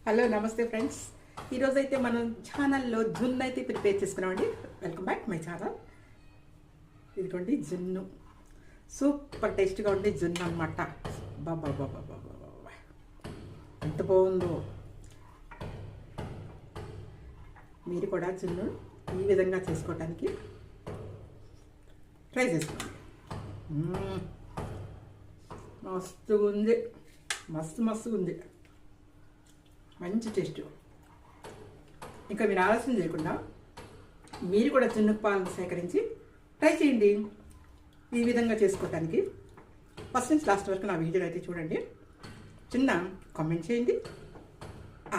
Hello నమస్తే friends. ఈరోజైతే మనం ఛానల్లో జున్ను అయితే ప్రిపేర్ చేసుకున్నామండి. Welcome back my channel. ఇదిగోండి జున్ను, సూపర్ టేస్ట్గా ఉండే జున్ను అనమాట. బాబా బాబా బాబా బాబా ఎంత బాగుందో. మీరు కూడా జున్ను ఈ విధంగా చేసుకోవటానికి ట్రై చేసుకోండి. మస్తుగా ఉంది, మస్తుగా ఉంది, మంచి టేస్ట్. ఇంకా మీరు ఆలస్యం చేయకుండా మీరు కూడా జున్ను పాలను సేకరించి ట్రై చేయండి ఈ విధంగా చేసుకోవటానికి. ఫస్ట్ నుంచి లాస్ట్ వరకు నా వీడియోని అయితే చూడండి, చిన్న కామెంట్ చేయండి,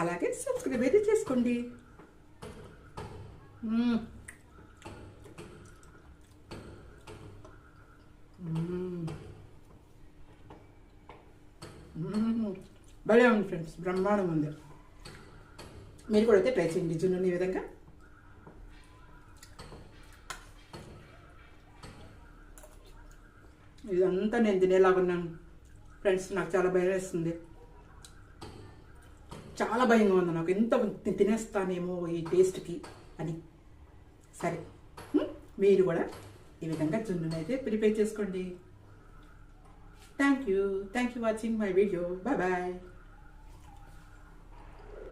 అలాగే సబ్స్క్రైబ్ అయితే చేసుకోండి. భలే ఉంది ఫ్రెండ్స్, బ్రహ్మాండం ఉంది. మీరు కూడా అయితే ట్రై చేయండి జున్నుని ఈ విధంగా. ఇదంతా నేను తినేలాగున్నాను ఫ్రెండ్స్. నాకు చాలా భయం వేస్తుంది, చాలా భయంగా ఉంది నాకు, ఎంత తినేస్తానేమో ఈ టేస్ట్కి అని. సరే, మీరు కూడా ఈ విధంగా జున్నుని అయితే ప్రిపేర్ చేసుకోండి. Thank you watching my video. Bye bye.